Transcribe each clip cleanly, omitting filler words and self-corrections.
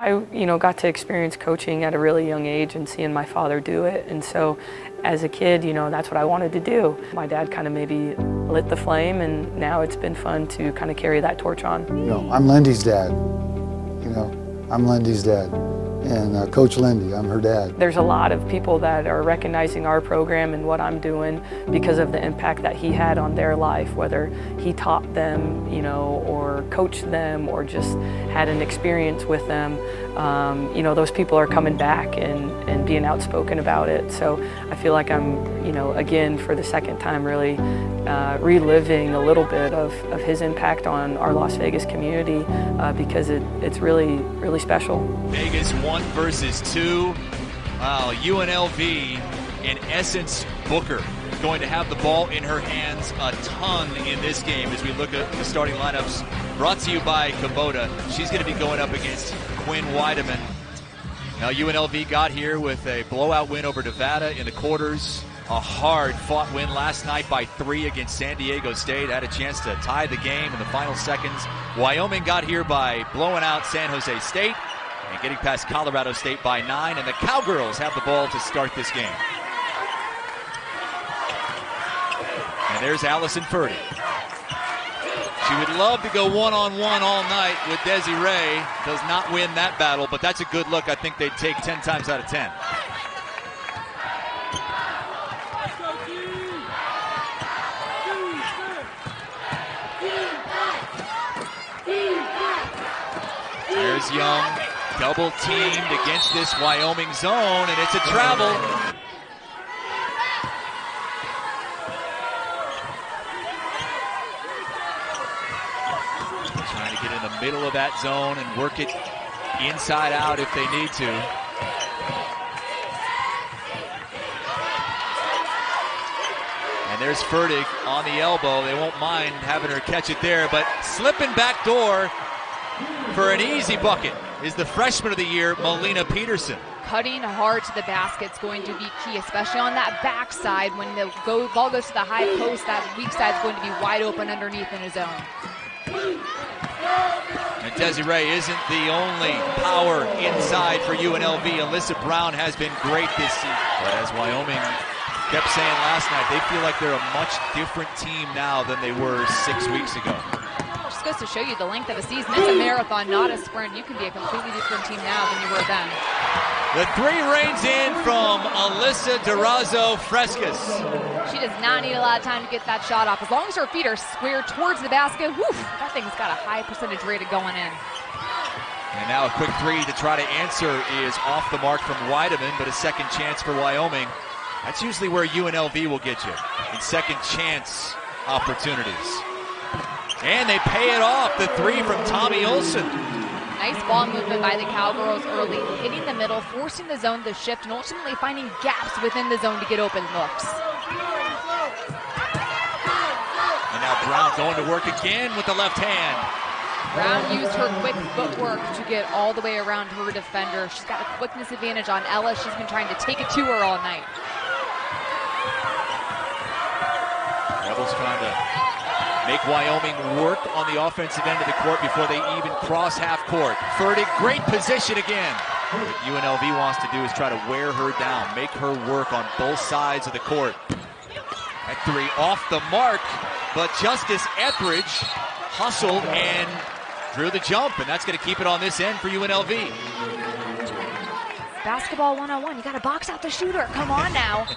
I, got to experience coaching at a really young age and seeing my father do it. And so as a kid, that's what I wanted to do. My dad kind of maybe lit the flame, and now it's been fun to kind of carry that torch on. I'm Lindy's dad. I'm Lindy's dad. And Coach Lindy, I'm her dad. There's a lot of people that are recognizing our program and what I'm doing because of the impact that he had on their life, whether he taught them, or coached them, or just had an experience with them. Those people are coming back and being outspoken about it. So I feel like I'm, again, for the second time, really reliving a little bit of his impact on our Las Vegas community because it's really, really special. Vegas 1 versus 2. Wow, UNLV, in essence, Booker going to have the ball in her hands a ton in this game as we look at the starting lineups brought to you by Kubota. She's going to be going up against Quinn Weideman. Now UNLV got here with a blowout win over Nevada in the quarters. A hard-fought win last night by 3 against San Diego State. Had a chance to tie the game in the final seconds. Wyoming got here by blowing out San Jose State and getting past Colorado State by 9. And the Cowgirls have the ball to start this game. And there's Alyssa Frescas. She would love to go one-on-one all night with Desi-Rae. Does not win that battle, but that's a good look. I think they'd take 10 times out of 10. There's Young, double teamed against this Wyoming zone, and it's a travel. Trying to get in the middle of that zone and work it inside out if they need to. And there's Fertig on the elbow. They won't mind having her catch it there, but slipping back door for an easy bucket is the freshman of the year, Melina Peterson. Cutting hard to the basket is going to be key, especially on that backside. When the ball goes to the high post, that weak side is going to be wide open underneath in his zone. And Desi-Rae isn't the only power inside for UNLV. Alyssa Brown has been great this season. But as Wyoming kept saying last night, they feel like they're a much different team now than they were 6 weeks ago. Just goes to show you the length of a season. It's a marathon, not a sprint. You can be a completely different team now than you were then. The 3 rains in from Alyssa Frescas-Durazo. She does not need a lot of time to get that shot off. As long as her feet are square towards the basket, whew, that thing's got a high percentage rate of going in. And now a quick 3 to try to answer is off the mark from Weideman, but a second chance for Wyoming. That's usually where UNLV will get you, in second chance opportunities. And they pay it off, the 3 from Tommy Olson. Nice ball movement by the Cowgirls early, hitting the middle, forcing the zone to shift, and ultimately finding gaps within the zone to get open looks. And now Brown going to work again with the left hand. Brown used her quick footwork to get all the way around her defender. She's got a quickness advantage on Ella. She's been trying to take it to her all night. Rebels trying to make Wyoming work on the offensive end of the court before they even cross half court. Fertig, great position again. What UNLV wants to do is try to wear her down, make her work on both sides of the court. That 3 off the mark, but Justice Etheridge hustled and drew the jump, and that's going to keep it on this end for UNLV. Basketball 101, you got to box out the shooter. Come on now.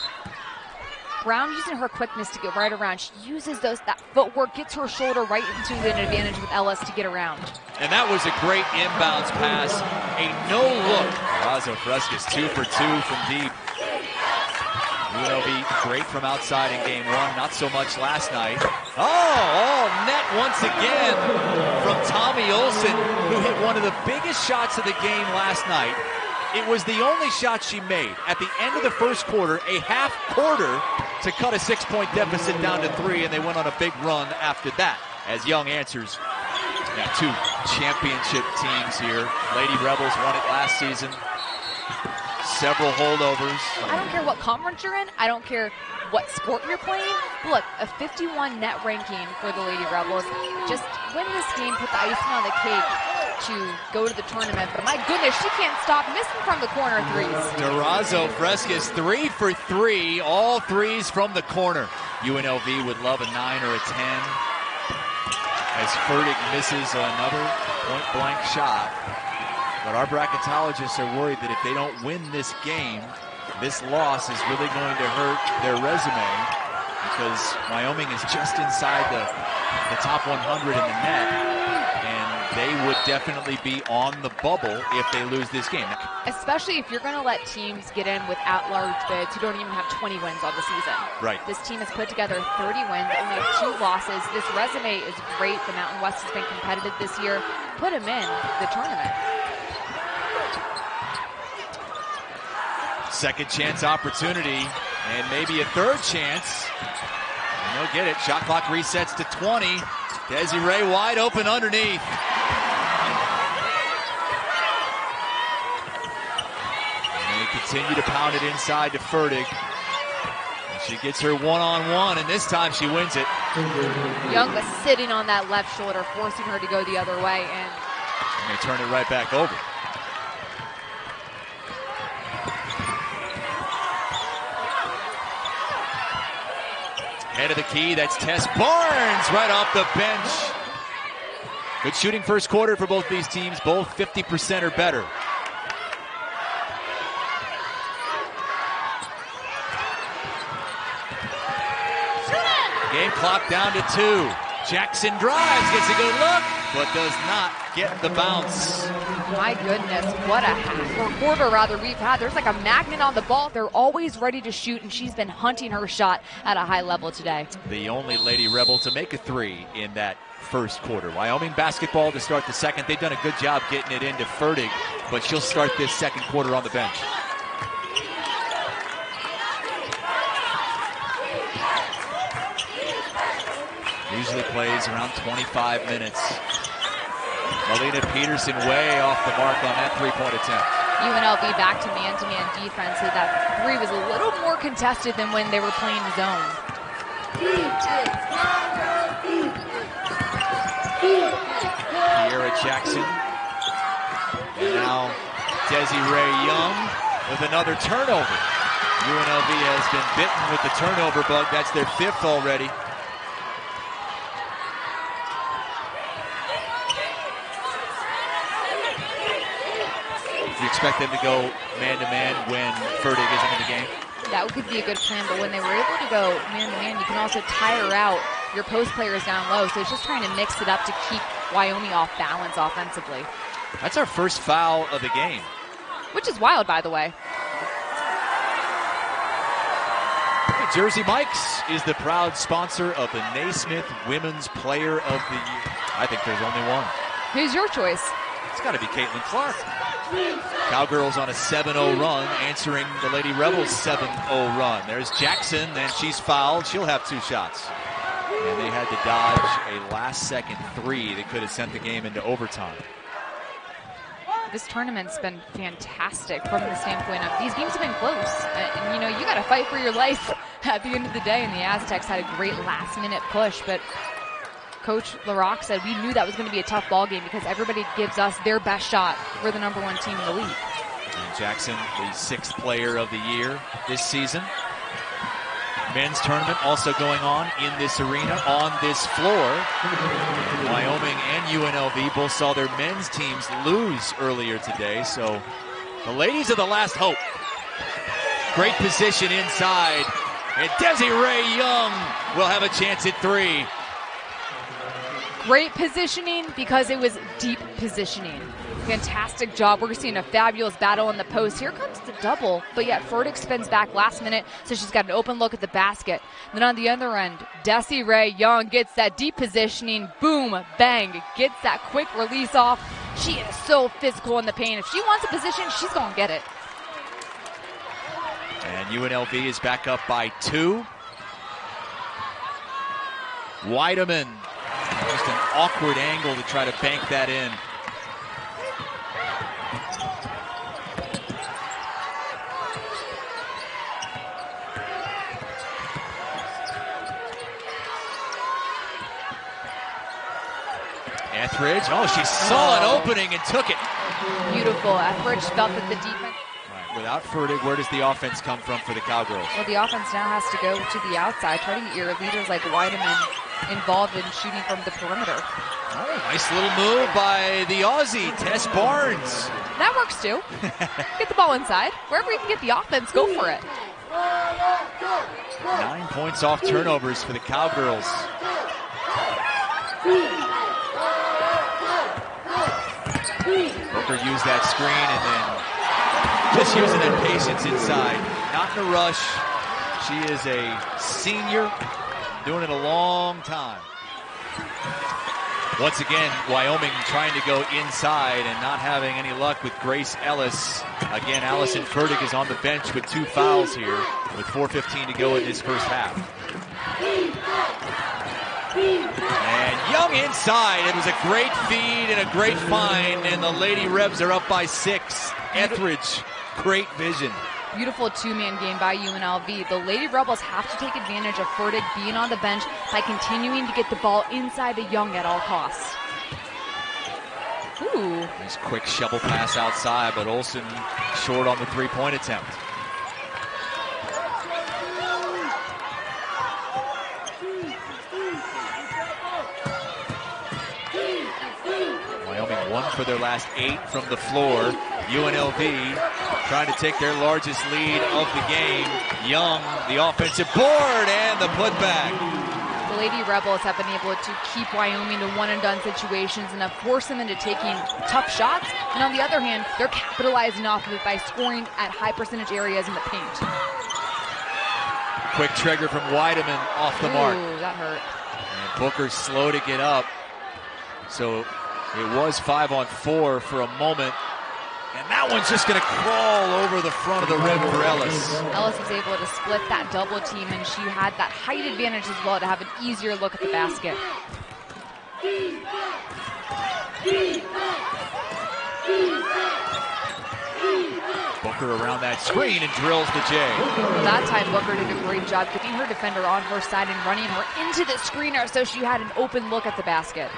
Brown using her quickness to get right around. She uses that footwork, gets her shoulder right into an advantage with Ellis to get around. And that was a great inbounds pass. A no-look. Durazo Frescas 2 for 2 from deep. UNLV great from outside in game 1, not so much last night. Oh, net once again from Tommy Olson, who hit one of the biggest shots of the game last night. It was the only shot she made at the end of the first quarter, a half quarter, to cut a 6-point deficit down to 3, and they went on a big run after that as Young answers. Now 2 championship teams here. Lady Rebels won it last season. Several holdovers. I don't care what conference you're in. I don't care what sport you're playing. Look, a 51 net ranking for the Lady Rebels. Just win this game, put the icing on the cake. to go to the tournament, but my goodness, she can't stop missing from the corner threes. Durazo Frescas 3 for 3, all threes from the corner. UNLV would love a 9 or a 10. As Furtick misses another point-blank shot. But our bracketologists are worried that if they don't win this game, this loss is really going to hurt their resume, because Wyoming is just inside the top 100 in the net, and they would definitely be on the bubble if they lose this game. Especially if you're going to let teams get in with at-large bids who don't even have 20 wins on the season. Right. This team has put together 30 wins, only have 2 losses. This resume is great. The Mountain West has been competitive this year. Put them in the tournament. Second chance opportunity, and maybe a third chance. And they'll get it. Shot clock resets to 20. Desi-Rae wide open underneath. And they continue to pound it inside to Furtick. And she gets her one-on-one, and this time she wins it. Young was sitting on that left shoulder, forcing her to go the other way, and they turn it right back over. Head of the key, that's Tess Barnes right off the bench. Good shooting first quarter for both these teams, both 50% or better. Game clock down to 2. Jackson drives, gets a good look, but does not get the bounce. My goodness, what a quarter we've had. There's like a magnet on the ball. They're always ready to shoot, and she's been hunting her shot at a high level today. The only Lady Rebel to make a 3 in that first quarter. Wyoming basketball to start the second. They've done a good job getting it into Furtick, but she'll start this second quarter on the bench. Usually plays around 25 minutes. Melina Peterson way off the mark on that three-point attempt. UNLV back to man-to-man defense. So that 3 was a little more contested than when they were playing zone. Kiera Jackson. And now Desi-Rae Young with another turnover. UNLV has been bitten with the turnover bug. That's their 5th already. You expect them to go man-to-man when Furtick isn't in the game? That could be a good plan, but when they were able to go man-to-man, you can also tire out your post players down low. So it's just trying to mix it up to keep Wyoming off balance offensively. That's our first foul of the game. Which is wild, by the way. Jersey Mike's is the proud sponsor of the Naismith Women's Player of the Year. I think there's only one. Who's your choice? It's got to be Caitlin Clark. Cowgirls on a 7-0 run, answering the Lady Rebels 7-0 run. There's Jackson, and she's fouled. She'll have 2 shots. And they had to dodge a last-second 3 that could have sent the game into overtime. This tournament's been fantastic from the standpoint of these games have been close. And you know, you got to fight for your life at the end of the day, and the Aztecs had a great last-minute push, but Coach LaRocque said we knew that was going to be a tough ball game because everybody gives us their best shot. We're the #1 team in the league. And Jackson, the 6th player of the year this season. Men's tournament also going on in this arena, on this floor. Wyoming and UNLV both saw their men's teams lose earlier today, so the ladies are the last hope. Great position inside, and Desi-Rae Young will have a chance at 3. Great positioning because it was deep positioning. Fantastic job. We're seeing a fabulous battle in the post. Here comes the double, but yet Furtick spins back last minute, so she's got an open look at the basket. Then on the other end, Desi-Rae Young gets that deep positioning. Boom, bang, gets that quick release off. She is so physical in the paint. If she wants a position, she's going to get it. And UNLV is back up by 2. Weideman, just an awkward angle to try to bank that in. Etheridge. Oh, she saw an opening and took it. Beautiful. Etheridge felt that the defense. Right, without Fertig, where does the offense come from for the Cowgirls? Well, the offense now has to go to the outside, try to get your leaders like Weideman involved in shooting from the perimeter. Oh, nice little move by the Aussie, Tess Barnes. That works too. Get the ball inside. Wherever you can get the offense, go for it. 9 points off turnovers for the Cowgirls. Booker used that screen and then just using that patience inside. Not in a rush. She is a senior, doing it a long time. Once again, Wyoming trying to go inside and not having any luck with Grace Ellis. Again, Allison Fertig is on the bench with 2 fouls here with 4:15 to go in this first half. And Young inside. It was a great feed and a great find, and the Lady Rebs are up by 6. Etheridge, great vision. Beautiful two-man game by UNLV. The Lady Rebels have to take advantage of Fertig being on the bench by continuing to get the ball inside to Young at all costs. Ooh. Nice quick shovel pass outside, but Olsen short on the three-point attempt. Wyoming 1 for their last 8 from the floor. UNLV trying to take their largest lead of the game. Young, the offensive board, and the putback. The Lady Rebels have been able to keep Wyoming to one-and-done situations and have forced them into taking tough shots. And on the other hand, they're capitalizing off of it by scoring at high percentage areas in the paint. Quick trigger from Weideman off the mark. Ooh, that hurt. And Booker slow to get up. So it was 5-on-4 for a moment. And that one's just going to crawl over the front of the rim for Ellis. Ellis was able to split that double team, and she had that height advantage as well to have an easier look at the basket. Booker around that screen and drills the J. That time Booker did a great job getting her defender on her side and running her into the screener so she had an open look at the basket.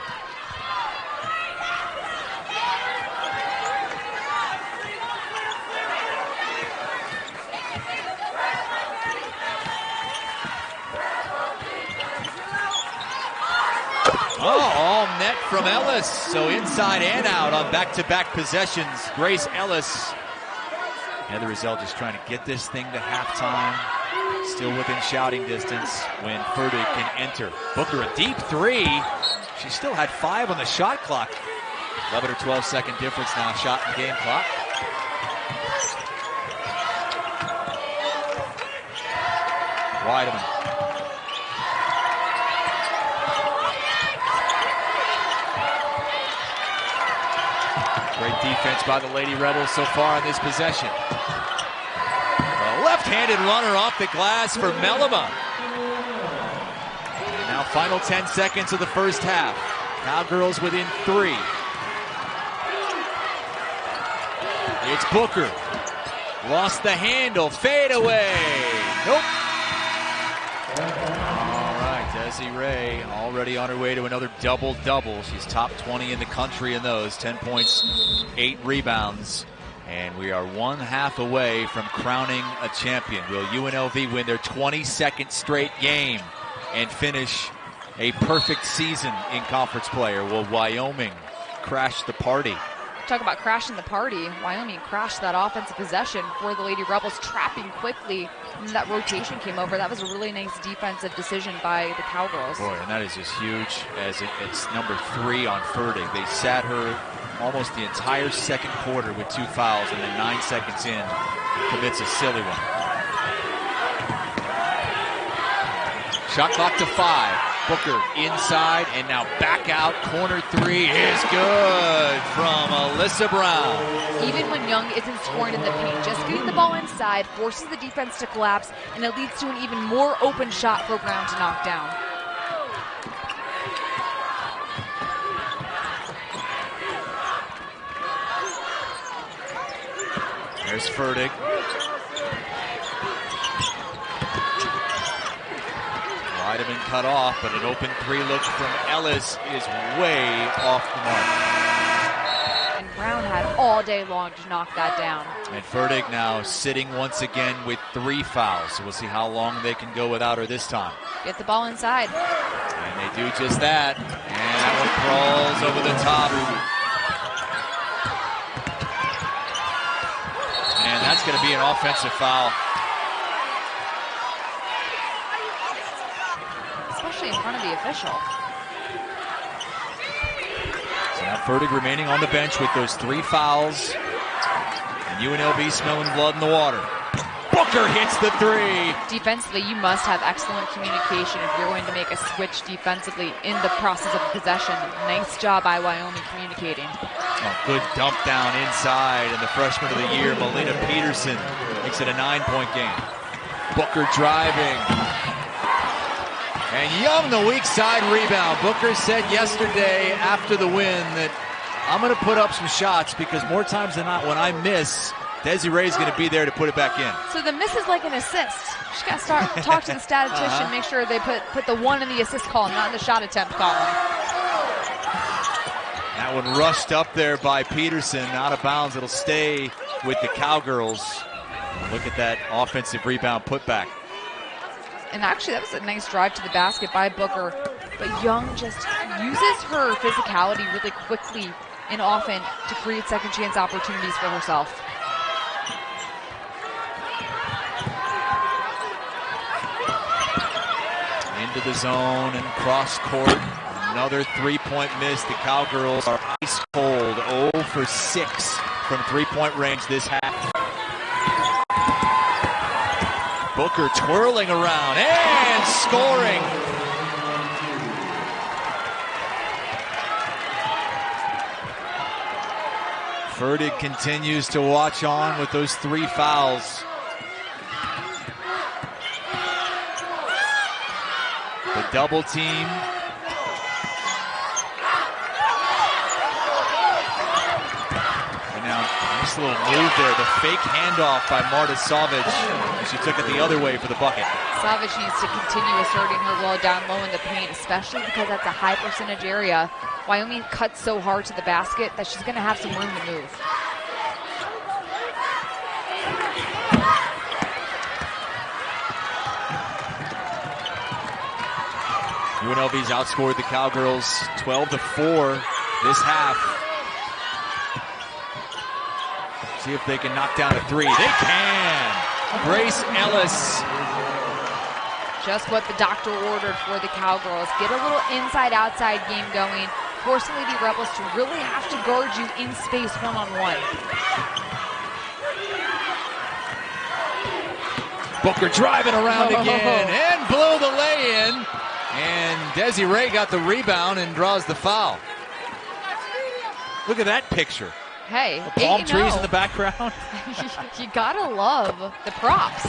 Oh, all net from Ellis. So inside and out on back-to-back possessions. Grace Ellis. Heather Rizal just trying to get this thing to halftime. Still within shouting distance when Fertig can enter. Booker a deep 3. She still had 5 on the shot clock. 11 or 12-second difference now, shot in game clock. Weideman. Great defense by the Lady Rebels so far in this possession. A left-handed runner off the glass for Mellema. And now final 10 seconds of the first half. Cowgirls within 3. It's Booker. Lost the handle. Fade away. Nope. Desi-Rae already on her way to another double-double. She's top 20 in the country in those. 10 points, 8 rebounds. And we are 1 half away from crowning a champion. Will UNLV win their 22nd straight game and finish a perfect season in conference play? Or will Wyoming crash the party? Talk about crashing the party. Wyoming crashed that offensive possession for the Lady Rebels, trapping quickly. And that rotation came over. That was a really nice defensive decision by the Cowgirls. Boy, and that is just huge as it's number 3 on Fertig. They sat her almost the entire second quarter with 2 fouls, and then 9 seconds in, commits a silly one. Shot clock to 5. Booker inside and now back out. Corner 3 is good from Alyssa Brown. Even when Young isn't scoring in the paint, just getting the ball inside forces the defense to collapse, and it leads to an even more open shot for Brown to knock down. There's Fertig. Might have been cut off, but an open 3 look from Ellis is way off the mark. And Brown had all day long to knock that down. And Fertig now sitting once again with 3 fouls. So we'll see how long they can go without her this time. Get the ball inside. And they do just that. And that one crawls over the top. And that's going to be an offensive foul. Especially in front of the official. So now Fertig remaining on the bench with those 3 fouls. And UNLV smelling blood in the water. Booker hits the 3. Defensively, you must have excellent communication if you're going to make a switch defensively in the process of possession. Nice job by Wyoming communicating. Oh, good dump down inside, and the freshman of the year, Melina Peterson, makes it a 9-point game. Booker driving. And Young, the weak side rebound. Booker said yesterday after the win that I'm going to put up some shots because more times than not when I miss, Desi-Rae is going to be there to put it back in. So the miss is like an assist. She's got to talk to the statistician, make sure they put the 1 in the assist column, not in the shot attempt column. That one rushed up there by Peterson, out of bounds. It'll stay with the Cowgirls. Look at that offensive rebound putback. And actually, that was a nice drive to the basket by Booker. But Young just uses her physicality really quickly and often to create second chance opportunities for herself. Into the zone and cross court. Another 3-point miss. The Cowgirls are ice cold. 0 for 6 from 3-point range this half. Booker twirling around and scoring. Fertig continues to watch on with those 3 fouls. The double team. And now, nice little move there. The fake handoff by Marta Savage. And she took it the other way for the bucket. Savage needs to continue asserting her role down low in the paint, especially because that's a high percentage area. Wyoming cuts so hard to the basket that she's going to have some room to move. UNLV's outscored the Cowgirls 12-4 this half. See if they can knock down a 3. They can! Grace Ellis. Just what the doctor ordered for the Cowgirls. Get a little inside-outside game going. Force the Lady Rebels to really have to guard you in space one-on-one. Booker driving around again and blew the lay-in. And Desi-Rae got the rebound and draws the foul. Look at that picture. Hey, the palm trees in the background. You gotta love the props.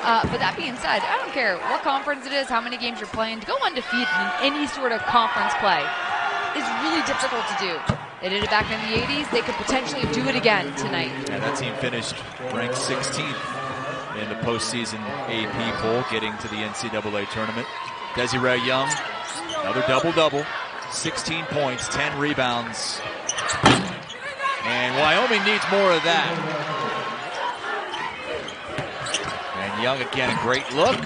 But that being said, I don't care what conference it is, how many games you're playing. To go undefeated in any sort of conference play is really difficult to do. They did it back in the 80s. They could potentially do it again tonight. And that team finished ranked 16th in the postseason AP poll, getting to the NCAA tournament. Desi-Rae Young, another double-double, 16 points, 10 rebounds. And Wyoming needs more of that. And Young again, a great look.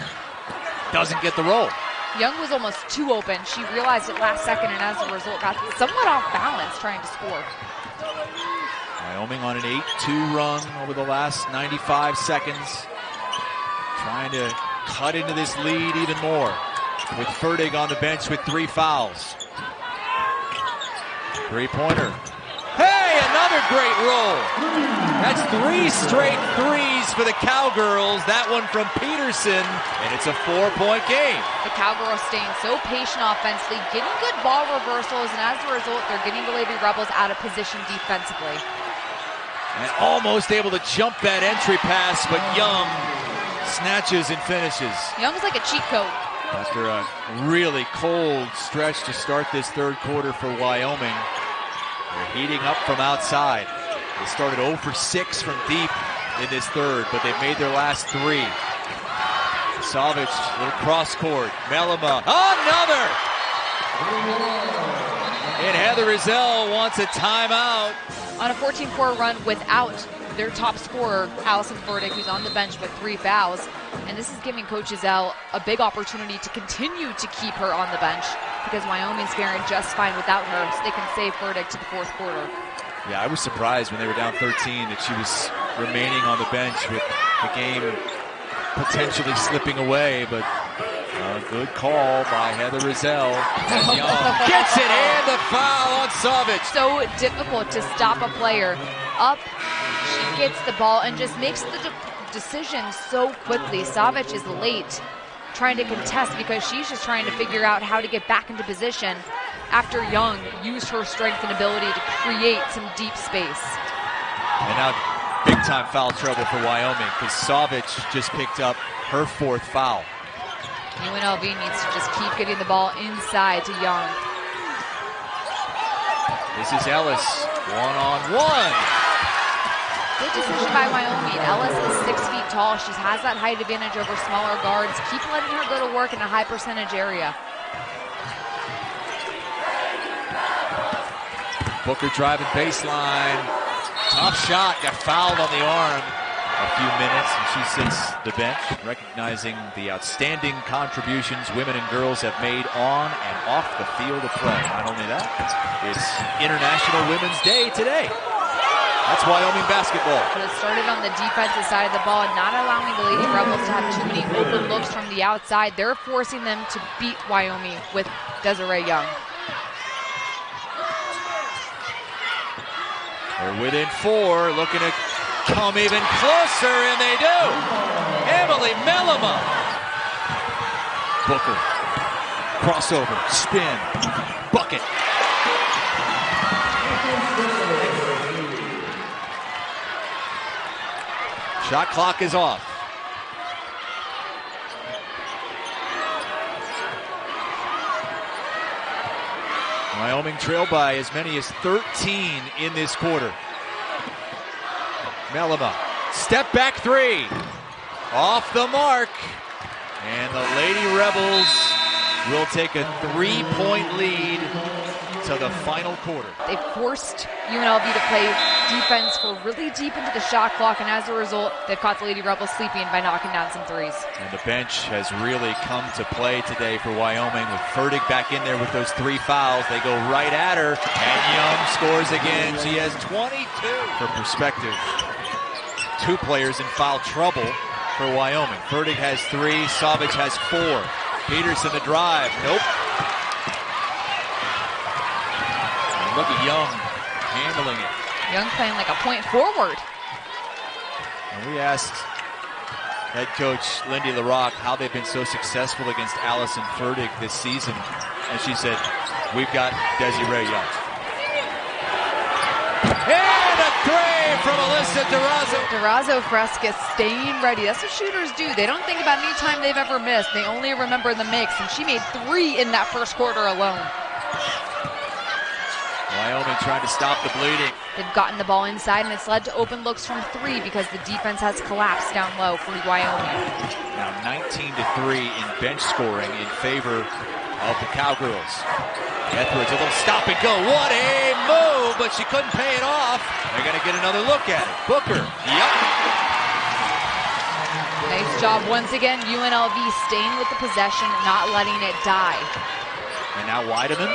Doesn't get the roll. Young was almost too open. She realized it last second and as a result got somewhat off balance trying to score. Wyoming on an 8-2 run over the last 95 seconds. Trying to cut into this lead even more. With Fertig on the bench with 3 fouls. 3-pointer. Hey, another great roll. That's 3 straight threes for the Cowgirls. That one from Peterson, and it's a 4-point game. The Cowgirls staying so patient offensively, getting good ball reversals, and as a result, they're getting the Lady Rebels out of position defensively. And almost able to jump that entry pass, but Young snatches and finishes. Young's like a cheat code. After a really cold stretch to start this third quarter for Wyoming, they're heating up from outside. They started 0 for 6 from deep in this third, but they've made their last 3. Savic, little cross court. Melima, another! And Heather Rizell wants a timeout. On a 14-4 run without their top scorer, Alyssa Frescas, who's on the bench with 3 fouls. And this is giving Coach Rizell a big opportunity to continue to keep her on the bench because Wyoming's faring just fine without her, so they can save Frescas to the 4th quarter. Yeah, I was surprised when they were down 13 that she was remaining on the bench with the game potentially slipping away, but a good call by Heather Rizell. And Young gets it, and the foul on Savic. So difficult to stop a player up. She gets the ball and just makes the decision so quickly. Savic is late trying to contest because she's just trying to figure out how to get back into position after Young used her strength and ability to create some deep space. And now big-time foul trouble for Wyoming because Savic just picked up her 4th foul. UNLV needs to just keep getting the ball inside to Young. This is Ellis, one-on-one. Good decision by Wyoming. Ellis is 6 feet tall. She has that height advantage over smaller guards. Keep letting her go to work in a high percentage area. Booker driving baseline. Tough shot, got fouled on the arm. A few minutes and she sits the bench, recognizing the outstanding contributions women and girls have made on and off the field of play. Not only that, it's International Women's Day today. That's Wyoming basketball. But it started on the defensive side of the ball, not allowing the Lady Rebels to have too many open looks from the outside. They're forcing them to beat Wyoming with Desi-Rae Young. They're within 4, looking to come even closer, and they do. Emily Melima. Booker, crossover, spin, bucket. Shot clock is off. Wyoming trailed by as many as 13 in this quarter. Melima, step back 3, off the mark, and the Lady Rebels will take a 3-point lead to the final quarter. They forced UNLV to play defense for really deep into the shot clock, and as a result, they've caught the Lady Rebels sleeping by knocking down some threes. And the bench has really come to play today for Wyoming with Frescas back in there with those 3 fouls. They go right at her, and Young scores again. She has 22. For perspective, 2 players in foul trouble for Wyoming. Frescas has 3, Savic has 4. Peterson the drive, nope. And look at Young handling it. Young playing like a point forward. And we asked head coach Lindy LaRocque how they've been so successful against Alyssa Frescas this season. And she said, we've got Desi-Rae Young. And a 3 from Alyssa Durazo. Durazo Frescas staying ready. That's what shooters do. They don't think about any time they've ever missed. They only remember the makes, and she made 3 in that first quarter alone. Wyoming trying to stop the bleeding. They've gotten the ball inside, and it's led to open looks from 3 because the defense has collapsed down low for Wyoming. Now 19-3 in bench scoring in favor of the Cowgirls. Etheridge, a little stop and go. What a move, but she couldn't pay it off. They're going to get another look at it. Booker, yep. Nice job once again. UNLV staying with the possession, not letting it die. And now Weideman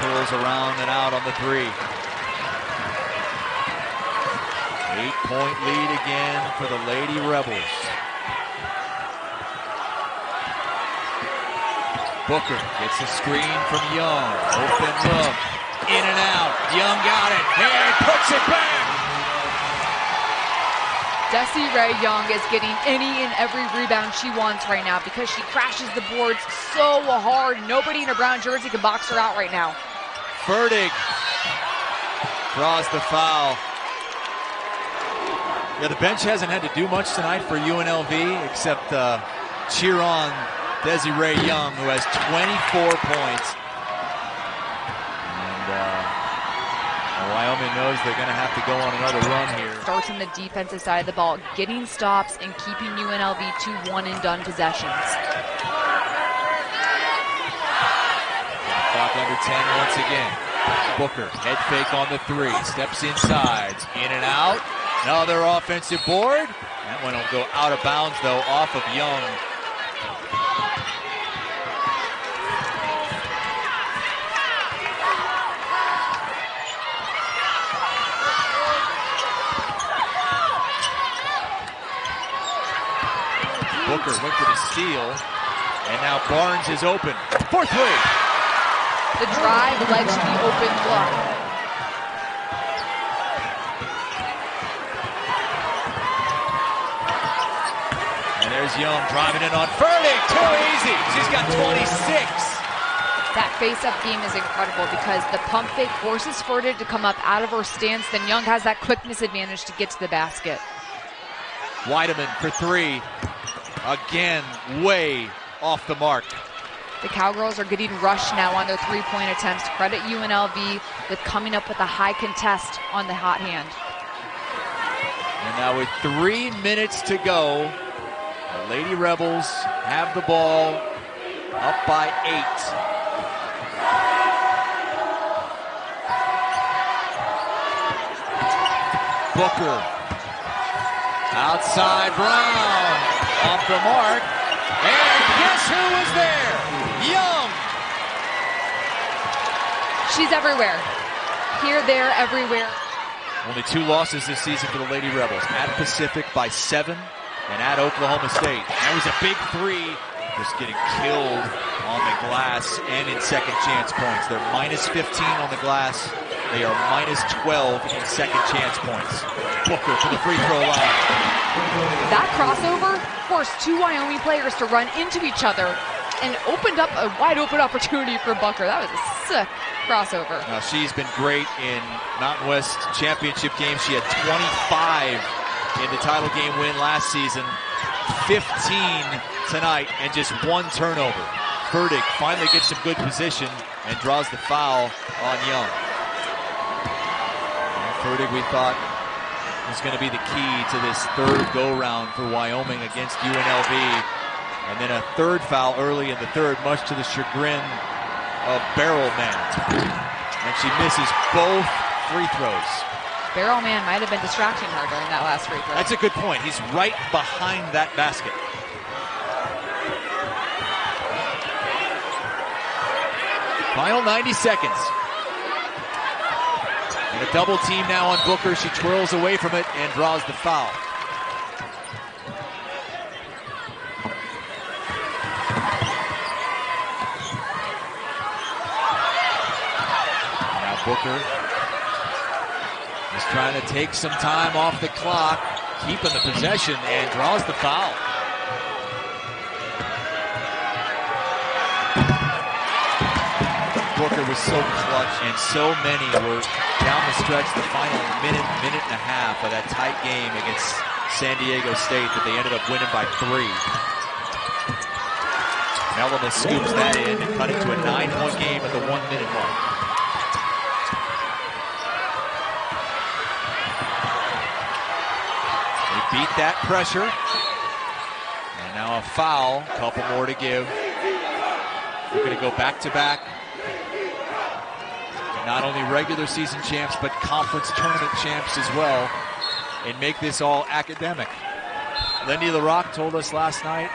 curls around and out on the 3. 8-point lead again for the Lady Rebels. Booker gets a screen from Young. Open look. In and out. Young got it. And puts it back. Desi-Rae Young is getting any and every rebound she wants right now because she crashes the boards so hard. Nobody in a brown jersey can box her out right now. Frescas draws the foul. Yeah, the bench hasn't had to do much tonight for UNLV except cheer on Desi-Rae Young, who has 24 points. And Wyoming knows they're going to have to go on another run here. starts on the defensive side of the ball, getting stops and keeping UNLV to one-and-done possessions. Clock under 10 once again. Booker, head fake on the three, steps inside, in and out. Another offensive board. That one will go out of bounds, though, off of Young. Booker went for the steal, and now Barnes is open for three. The drive led to the open look. And there's Young driving in on Furtick. Too easy. She's got 26. That face-up game is incredible because the pump fake forces Furtick to come up out of her stance. Then Young has that quickness advantage to get to the basket. Weideman for three. Again, way off the mark. The Cowgirls are getting rushed now on their three-point attempts. Credit UNLV with coming up with a high contest on the hot hand. And now with 3 minutes to go, the Lady Rebels have the ball up by 8. Booker. Outside Brown. Off the mark. And guess who was there? Young. She's everywhere. Here, there, everywhere. Only 2 losses this season for the Lady Rebels. At Pacific by 7 and at Oklahoma State. That was a big 3. Just getting killed on the glass and in second chance points. They're minus 15 on the glass. They are minus 12 in second chance points. Booker to the free throw line. That crossover forced 2 Wyoming players to run into each other and opened up a wide open opportunity for Booker. That was a sick crossover. Now she's been great in Mountain West championship games. She had 25 in the title game win last season, 15 tonight, and just 1 turnover. Furtick finally gets some good position and draws the foul on Young. And Furtick, we thought, was going to be the key to this third go-round for Wyoming against UNLV. And then a third foul early in the third, much to the chagrin of Barrelman. And she misses both free throws. Barrelman might have been distracting her during that last free throw. That's a good point. He's right behind that basket. Final 90 seconds. And a double team now on Booker. She twirls away from it and draws the foul. Now Booker is trying to take some time off the clock, keeping the possession, and draws the foul. Booker was so clutch, and so many were down the stretch, the final minute and a half of that tight game against San Diego State that they ended up winning by 3. Melema scoops that in and cut it to a 9-point game at the 1-minute mark. They beat that pressure. And now a foul, couple more to give. We're going to go back-to-back. Not only regular season champs, but conference tournament champs as well, and make this all academic. Lindy LaRocque told us last night,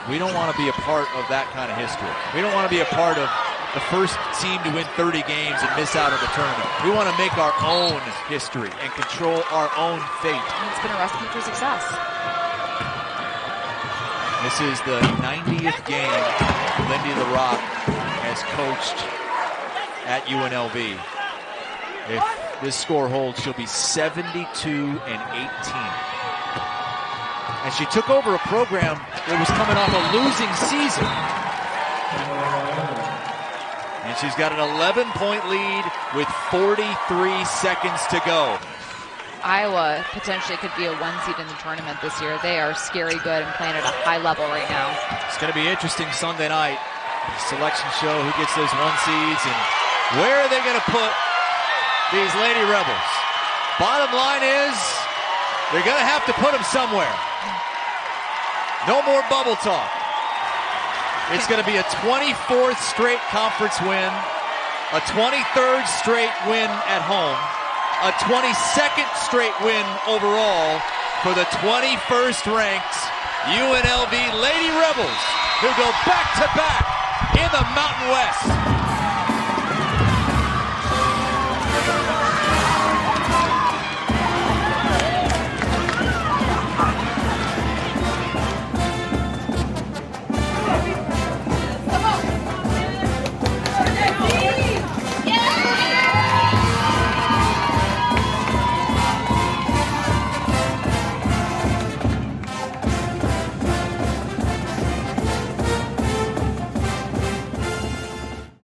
we don't want to be a part of that kind of history. We don't want to be a part of the first team to win 30 games and miss out on the tournament. We want to make our own history and control our own fate. It's been a recipe for success. This is the 90th game Lindy LaRocque has coached at UNLV. If this score holds, she'll be 72-18. And she took over a program that was coming off a losing season. And she's got an 11-point lead with 43 seconds to go. Iowa potentially could be a 1 seed in the tournament this year. They are scary good and playing at a high level right now. It's going to be interesting Sunday night. Selection show, who gets those 1 seeds and where are they going to put these Lady Rebels? Bottom line is, They're going to have to put him somewhere. No more bubble talk. It's going to be a 24th straight conference win, a 23rd straight win at home, a 22nd straight win overall for the 21st ranked UNLV Lady Rebels, who go back-to-back in the Mountain West.